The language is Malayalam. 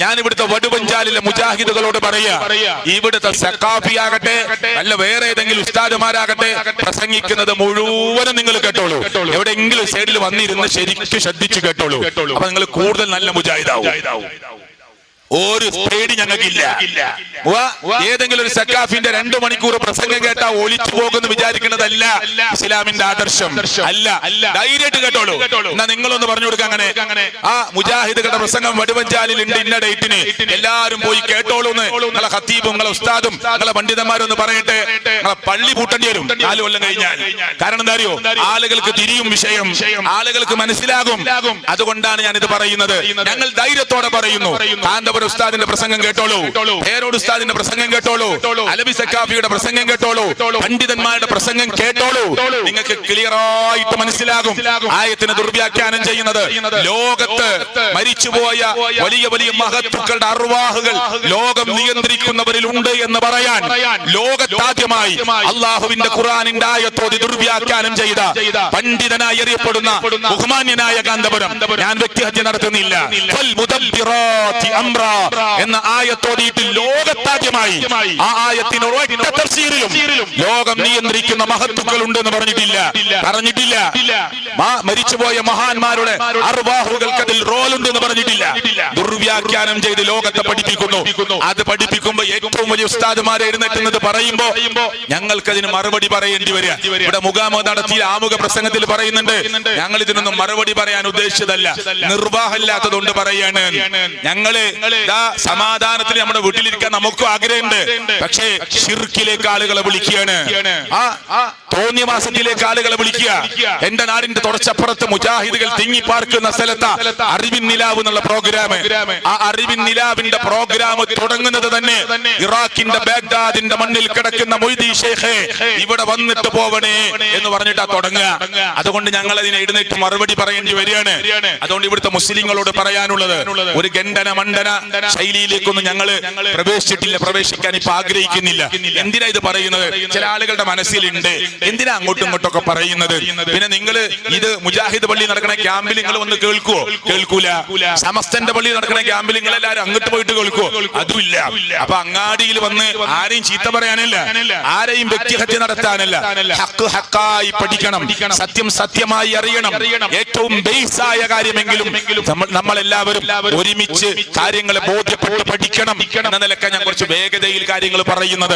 ഞാൻ ഇവിടുത്തെ വടുവഞ്ചാലിലെ മുജാഹിദുകളോട് പറയാ, ഇവിടുത്തെ സഖാഫിയാകട്ടെ അല്ല വേറെ ഏതെങ്കിലും ഉസ്താദുമാരാകട്ടെ പ്രസംഗിക്കുന്നത് മുഴുവനും നിങ്ങൾ കേട്ടോളൂ. എവിടെയെങ്കിലും സൈഡിൽ വന്നിരുന്ന് ശരിക്കും ശ്രദ്ധിച്ചു കേട്ടോളൂ. അപ്പൊ നിങ്ങൾ കൂടുതൽ നല്ല മുജാഹിദാവും. ഒരു പേടി ഞങ്ങൾക്കില്ല. ഏതെങ്കിലും ഒരു സക്കാഫിന്റെ 2 മണിക്കൂർ പ്രസംഗം കേട്ടാ ഒളിച്ചു പോകുമെന്ന് വിചാരിക്കുന്നതല്ല ഇസ്ലാമിന്റെ ആദർശം. അല്ല, ധൈര്യമായിട്ട് കേട്ടോളൂ. എന്നാ നിങ്ങളൊന്ന് പറഞ്ഞു കൊടുക്കുക, അങ്ങനെ ആ മുജാഹിദുകളുടെ പ്രസംഗം വടുവഞ്ചാലിൽ ഉണ്ട് ഇന്ന ഡേറ്റിന്, എല്ലാരും പോയി കേട്ടോളൂ എന്ന് നിങ്ങളെ ഖത്തീബും നിങ്ങളെ ഉസ്താദും നിങ്ങളെ പണ്ഡിതന്മാരും ഒന്ന് പറയട്ടെ. നിങ്ങളെ പള്ളി പൂട്ടേണ്ടി വരും 4 കൊല്ലം കഴിഞ്ഞാൽ. കാരണം എന്താ അറിയോ, ആളുകൾക്ക് തിരിയും വിഷയം, ആളുകൾക്ക് മനസ്സിലാകും. അതുകൊണ്ടാണ് ഞാനിത് പറയുന്നത്. ഞങ്ങൾ ധൈര്യത്തോടെ പറയുന്നു. കാന്തപുരം ഉസ്താദിന്റെ പ്രസംഗം കേട്ടോളൂ, പേരോട് ഉസ്താദിന്റെ പ്രസംഗം കേട്ടോളൂ, അലവി സക്കാഫിയുടെ പ്രസംഗം കേട്ടോളൂ, പണ്ഡിതന്മാരുടെ പ്രസംഗം കേട്ടോളൂ. നിങ്ങൾക്ക് ക്ലിയറായിട്ട് മനസ്സിലാകും ആയത്തിന് ദുർവ്യാഖ്യാനം ചെയ്യുന്നത്. ലോകത്ത് മരിച്ചുപോയ വലിയ വലിയ മഹത്തുക്കളുടെ അർവാഹുകൾ ലോകം നിയന്ത്രിക്കുന്നവരിൽ ഉണ്ട് എന്ന് പറയാൻ ലോകത്താദ്യമായി അള്ളാഹുവിന്റെ ഖുർആനിന്റെ ആയത്തോതി ദുർവ്യാഖ്യാനം ചെയ്ത പണ്ഡിതനായി അറിയപ്പെടുന്ന ബഹുമാന്യനായ കാന്തപുരം, ഞാൻ വ്യക്തിഹത്യ നടത്തുന്നില്ല, എന്ന ആയത്തോടിയിട്ട് ലോകത്താദ്യമായി ആ ആയത്തിന് ഒരൊറ്റ തഫ്സീറിലും ലോകം നിയന്ത്രിക്കുന്ന മഹത്തുക്കൾ ഉണ്ടെന്ന് പറഞ്ഞിട്ടില്ല. മരിച്ചുപോയ മഹാന്മാരുടെ അർവാഹുകൾക്ക് അതിൽ റോളുണ്ടെന്ന് പറഞ്ഞിട്ടില്ല. ദുർവ്യാഖ്യാനം ചെയ്ത് ലോകത്തെ പഠിപ്പിക്കുന്നു. അത് പഠിപ്പിക്കുമ്പോ ഏറ്റവും വലിയ ഉസ്താദുമാരെ എഴുന്നേറ്റുന്നത് പറയുമ്പോ ഞങ്ങൾക്കതിന് മറുപടി പറയേണ്ടി വരിക. ഇവിടെ മുഖാമുഖം നടത്തിയ ആമുഖ പ്രസംഗത്തിൽ പറയുന്നുണ്ട്, ഞങ്ങൾ ഇതിനൊന്നും മറുപടി പറയാൻ ഉദ്ദേശിച്ചതല്ല, നിർവാഹമില്ലാത്തതുകൊണ്ട് പറയാണ്. ഞങ്ങള് സമാധാനത്തിൽ നമ്മുടെ വീട്ടിലിരിക്കാൻ നമുക്കും ആഗ്രഹമുണ്ട്. പക്ഷേ ശിർക്കിലേക്ക് ആളുകളെ വിളിക്കുകയാണ്, തോന്നിയമാസത്തിലേക്ക് ആളുകളെ വിളിക്കുക. എന്റെ നാടിന്റെ തുടച്ചപ്പുറത്ത് മുജാഹിദുകൾ തിങ്ങിപ്പാർക്കുന്ന സ്ഥലത്ത് അറിവിൻ നിലാവ് എന്നുള്ള പ്രോഗ്രാം, ആ അറിവിൻ നിലാവിന്റെ പ്രോഗ്രാം തുടങ്ങുന്നത് തന്നെ ഇറാഖിന്റെ ബാഗ്ദാദിന്റെ മണ്ണിൽ കിടക്കുന്ന മൊയ്തി ഷേഖ് ഇവിടെ വന്നിട്ട് പോവണേ എന്ന് പറഞ്ഞിട്ടാ തുടങ്ങുക. അതുകൊണ്ട് ഞങ്ങൾ അതിനെ എഴുന്നേറ്റ് മറുപടി പറയേണ്ടി വരികയാണ്. അതുകൊണ്ട് ഇവിടുത്തെ മുസ്ലിങ്ങളോട് പറയാനുള്ളത്, ഒരു ഗണ്ഡന മണ്ഡന ശൈലിയിലേക്കൊന്നും ഞങ്ങള് പ്രവേശിച്ചിട്ടില്ല, പ്രവേശിക്കാൻ ഇപ്പൊ ആഗ്രഹിക്കുന്നില്ല. എന്തിനാ ഇത് പറയുന്നത്? ചില ആളുകളുടെ മനസ്സിലുണ്ട്, എന്തിനാ അങ്ങോട്ടും ഇങ്ങോട്ടൊക്കെ പറയുന്നത്? പിന്നെ നിങ്ങൾ ഇത് മുജാഹിദ് പള്ളി നടക്കുന്ന ക്യാമ്പിൽ നിങ്ങൾ വന്ന് കേൾക്കുവോ? കേൾക്കൂല. സമസ്തന്റെ പള്ളി നടക്കുന്ന ക്യാമ്പിൽ നിങ്ങൾ എല്ലാവരും അങ്ങോട്ട് പോയിട്ട് കേൾക്കുവോ? അതുമില്ല. അപ്പൊ അങ്ങാടിയിൽ വന്ന് ആരെയും ചീത്ത പറയാനല്ല, ആരെയും വ്യക്തിഹത്യ നടത്താനല്ല. ഹക്ക് ഹക്കായി പഠിക്കണം, സത്യം സത്യമായി അറിയണം. ഏറ്റവും ബേസായ കാര്യമെങ്കിലും നമ്മളെല്ലാവരും ഒരുമിച്ച് കാര്യങ്ങളെ ബോധ്യപ്പെട്ട് പഠിക്കണം എന്ന നിലയ്ക്ക് ഞാൻ കുറച്ച് വേഗതയിൽ കാര്യങ്ങൾ പറയുന്നത്.